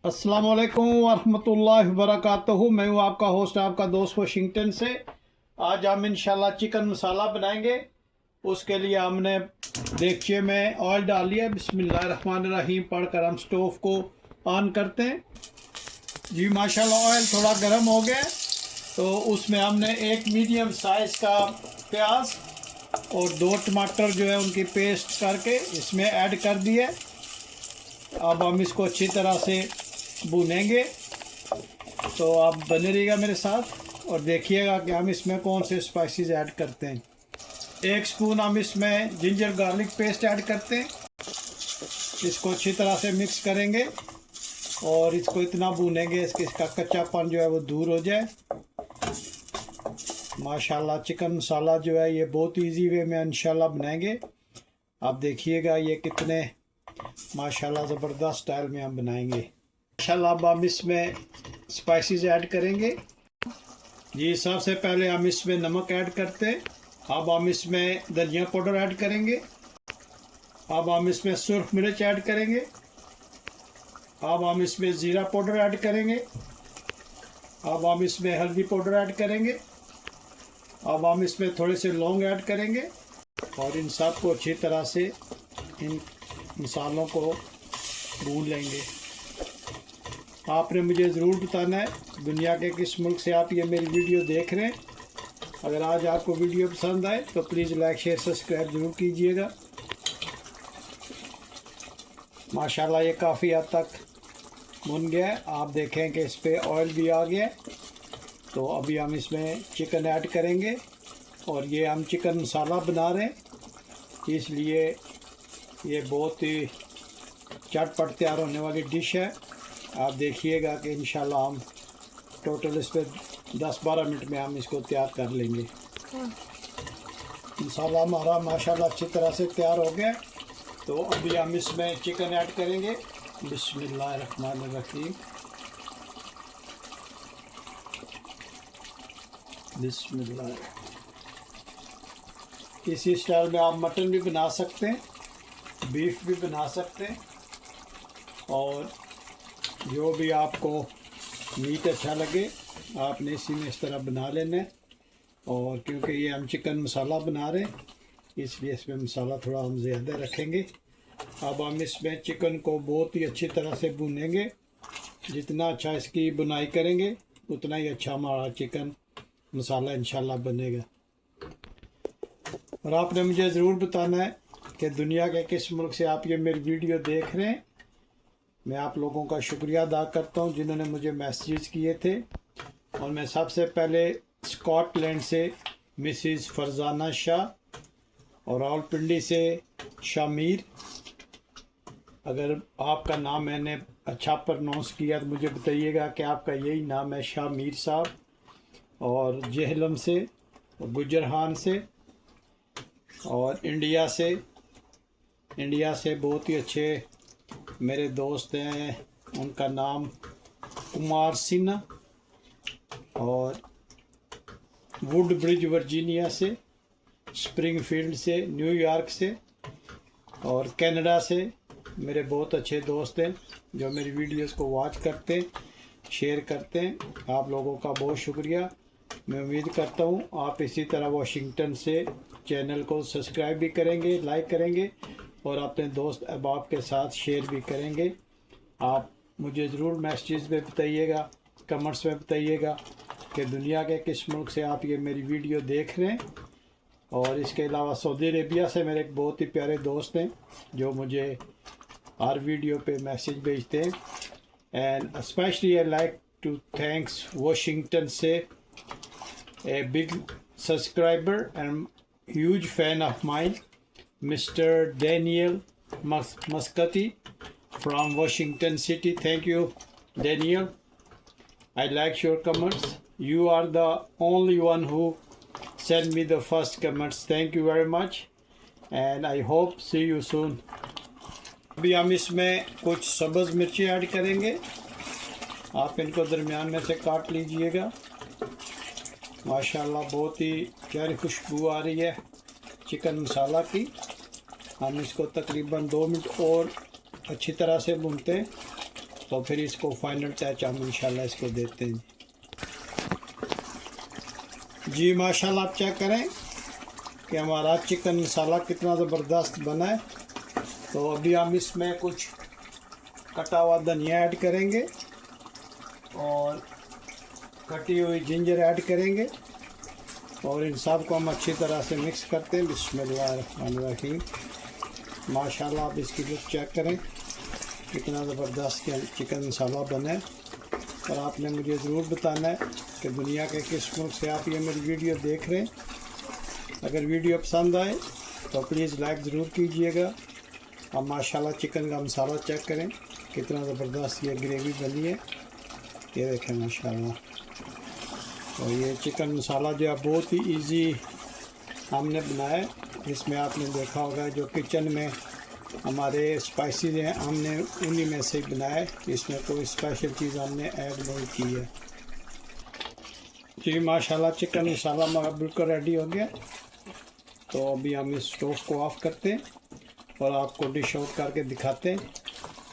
अस्सलाम वालेकुम वरहमतुल्लाहि वबरकातुहू। मैं हूँ आपका होस्ट, आपका दोस्त वाशिंगटन से। आज हम इंशाल्लाह चिकन मसाला बनाएंगे। उसके लिए हमने देखिए में ऑयल डाल लिया। बिस्मिल्लाहिर्रहमानिर्रहीम पढ़कर हम स्टोव को ऑन करते हैं। जी माशाल्लाह ऑयल थोड़ा गर्म हो गया तो उसमें हमने एक मीडियम साइज़ का प्याज और 2 टमाटर जो है उनकी पेस्ट करके इसमें ऐड कर दिए। अब हम इसको अच्छी तरह से भूनेंगे, तो आप बने रहिएगा मेरे साथ और देखिएगा कि हम इसमें कौन से स्पाइसेस ऐड करते हैं। 1 स्पून हम इसमें जिंजर गार्लिक पेस्ट ऐड करते हैं। इसको अच्छी तरह से मिक्स करेंगे और इसको इतना भूनेंगे इसका कच्चापन जो है वो दूर हो जाए। माशाल्लाह चिकन मसाला जो है ये बहुत इजी वे में इंशाल्लाह बनाएंगे। आप देखिएगा ये कितने माशाल्लाह ज़बरदस्त स्टाइल में हम बनाएंगे। माशाल्लाह अब हम इसमें स्पाइसेस ऐड करेंगे। जी सबसे पहले हम इसमें नमक ऐड करते हैं। अब हम इसमें धनिया पाउडर ऐड करेंगे। अब हम इसमें सुर्ख मिर्च ऐड करेंगे। अब हम इसमें ज़ीरा पाउडर ऐड करेंगे। अब हम इसमें हल्दी पाउडर ऐड करेंगे। अब हम इसमें थोड़े से लौंग ऐड करेंगे और इन सब को अच्छी तरह से इन मसालों को भून लेंगे। आपने मुझे ज़रूर बताना है दुनिया के किस मुल्क से आप ये मेरी वीडियो देख रहे हैं। अगर आज आपको वीडियो पसंद आए तो प्लीज़ लाइक शेयर सब्सक्राइब ज़रूर कीजिएगा। माशाल्लाह ये काफ़ी हद तक भुन गया है। आप देखें कि इस पर ऑयल भी आ गया है। तो अभी हम इसमें चिकन ऐड करेंगे और ये हम चिकन मसाला बना रहे हैं, इसलिए ये बहुत ही चटपट तैयार होने वाली डिश है। आप देखिएगा कि इंशाल्लाह हम टोटल इस पर 10-12 मिनट में हम इसको तैयार कर लेंगे। मसाला हमारा माशाल्लाह अच्छी तरह से तैयार हो गया। तो अभी हम इसमें चिकन ऐड करेंगे। बिस्मिल्लाहिर्रहमानिर्रहीम। बिस्मिल्लाह। इसी स्टाइल में आप मटन भी बना सकते हैं, बीफ भी बना सकते हैं और जो भी आपको मीट अच्छा लगे आपने इसी में इस तरह बना लेना है। और क्योंकि ये हम चिकन मसाला बना रहे हैं इसलिए इसमें मसाला थोड़ा हम ज़्यादा रखेंगे। अब हम इसमें चिकन को बहुत ही अच्छी तरह से भूनेंगे। जितना अच्छा इसकी बुनाई करेंगे उतना ही अच्छा हमारा चिकन मसाला इंशाल्लाह बनेगा। और आपने मुझे ज़रूर बताना है कि दुनिया के किस मुल्क से आप ये मेरी वीडियो देख रहे हैं। मैं आप लोगों का शुक्रिया अदा करता हूँ जिन्होंने मुझे मैसेज किए थे। और मैं सबसे पहले स्कॉटलैंड से मिसिज़ फरजाना शाह और रावलपिंडी से शामीर। अगर आपका नाम मैंने अच्छा प्रोनाउंस किया तो मुझे बताइएगा कि आपका यही नाम है शामीर साहब। और जेहलम से, गुजरहान से और इंडिया से बहुत ही अच्छे मेरे दोस्त हैं। उनका नाम कुमार सिन्हा और वुड ब्रिज वर्जीनिया से, स्प्रिंगफील्ड से, न्यूयॉर्क से और कनाडा से मेरे बहुत अच्छे दोस्त हैं जो मेरी वीडियोस को वॉच करते हैं, शेयर करते हैं। आप लोगों का बहुत शुक्रिया। मैं उम्मीद करता हूँ आप इसी तरह वाशिंगटन से चैनल को सब्सक्राइब भी करेंगे, लाइक करेंगे और अपने दोस्त अहबाब के साथ शेयर भी करेंगे। आप मुझे ज़रूर मैसेज में बताइएगा, कमेंट्स में बताइएगा कि दुनिया के किस मुल्क से आप ये मेरी वीडियो देख रहे हैं। और इसके अलावा सऊदी अरेबिया से मेरे एक बहुत ही प्यारे दोस्त हैं जो मुझे हर वीडियो पे मैसेज भेजते हैं। And especially I like to thanks Washington से a big subscriber and huge fan of mine, Mr. Daniel Muscati from Washington City. Thank you, Daniel. I like your comments. You are the only one who sent me the first comments. Thank you very much and I hope see you soon. अभी हम इसमें कुछ सब्ज़ मिर्ची add करेंगे। आप इनको दरमियान में से काट लीजिएगा। माशाल्लाह बहुत ही प्यारी खुशबू आ रही है चिकन मसाला की। हम इसको तकरीबन 2 मिनट और अच्छी तरह से भूनते हैं तो फिर इसको फाइनल टच हम इंशाल्लाह इसको देते हैं। जी माशाल्लाह आप चेक करें कि हमारा चिकन मसाला कितना ज़बरदस्त बना है। तो अभी हम इसमें कुछ कटा हुआ धनिया ऐड करेंगे और कटी हुई जिंजर ऐड करेंगे और इन सब को हम अच्छी तरह से मिक्स करते हैं। बिस्मिल्लाहिर्रहमानिर्रहीम। माशाल्लाह आप इसकी लुक चेक करें कितना ज़बरदस्त चिकन मसाला बना है। और आपने मुझे ज़रूर बताना है कि दुनिया के किस मुल्क से आप ये मेरी वीडियो देख रहे हैं। अगर वीडियो पसंद आए तो प्लीज़ लाइक ज़रूर कीजिएगा। अब माशाल्लाह चिकन का मसाला चेक करें कितना ज़बरदस्त ये ग्रेवी बनी है। ये देखें माशाल्लाह। और ये चिकन मसाला जो है बहुत ही इजी हमने बनाया है। इसमें आपने देखा होगा जो किचन में हमारे स्पाइसेस हैं हमने उन्हीं में से बनाया है। इसमें कोई स्पेशल चीज़ हमने ऐड नहीं की है। जी माशाल्लाह चिकन मसाला हमारा बिल्कुल रेडी हो गया। तो अभी हम इस स्टोव को ऑफ़ करते हैं और आपको डिश आउट करके दिखाते हैं।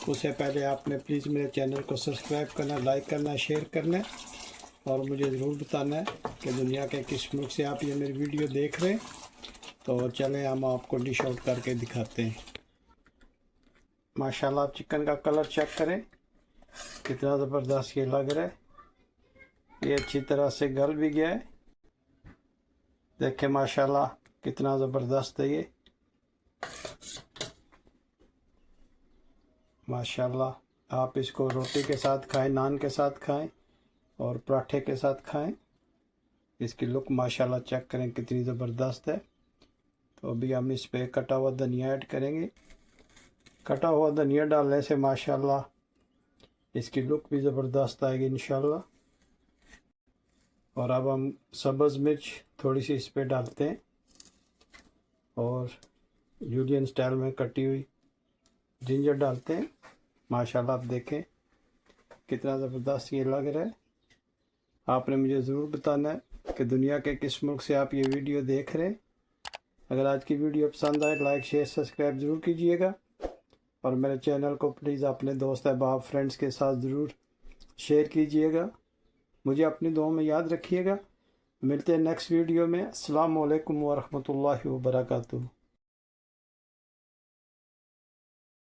उससे पहले आपने प्लीज़ मेरे चैनल को सब्सक्राइब करना, लाइक करना, शेयर करना और मुझे ज़रूर बताना है कि दुनिया के किस मुल्क से आप ये मेरी वीडियो देख रहे हैं। तो चलें हम आपको डिश आउट करके दिखाते हैं। माशाल्लाह आप चिकन का कलर चेक करें कितना ज़बरदस्त ये लग रहा है। ये अच्छी तरह से गल भी गया है। देखें माशाल्लाह कितना ज़बरदस्त है ये। माशाल्लाह आप इसको रोटी के साथ खाएं, नान के साथ खाएं और पराठे के साथ खाएं। इसकी लुक माशाल्लाह चेक करें कितनी ज़बरदस्त है। तो अभी हम इस पे कटा हुआ धनिया ऐड करेंगे। कटा हुआ धनिया डालने से माशाल्लाह इसकी लुक भी ज़बरदस्त आएगी इंशाल्लाह। और अब हम सब्ज़ मिर्च थोड़ी सी इस पे डालते हैं और जूलियन स्टाइल में कटी हुई जिंजर डालते हैं। माशाल्लाह आप देखें कितना ज़बरदस्त ये लग रहा है। आपने मुझे ज़रूर बताना है कि दुनिया के किस मुल्क से आप ये वीडियो देख रहे हैं। अगर आज की वीडियो पसंद आए लाइक शेयर सब्सक्राइब ज़रूर कीजिएगा और मेरे चैनल को प्लीज़ अपने दोस्त अहबाब फ्रेंड्स के साथ ज़रूर शेयर कीजिएगा। मुझे अपनी दुआ में याद रखिएगा। मिलते हैं नेक्स्ट वीडियो में। अस्सलामु अलैकुम व रहमतुल्लाहि व बरकातुहू।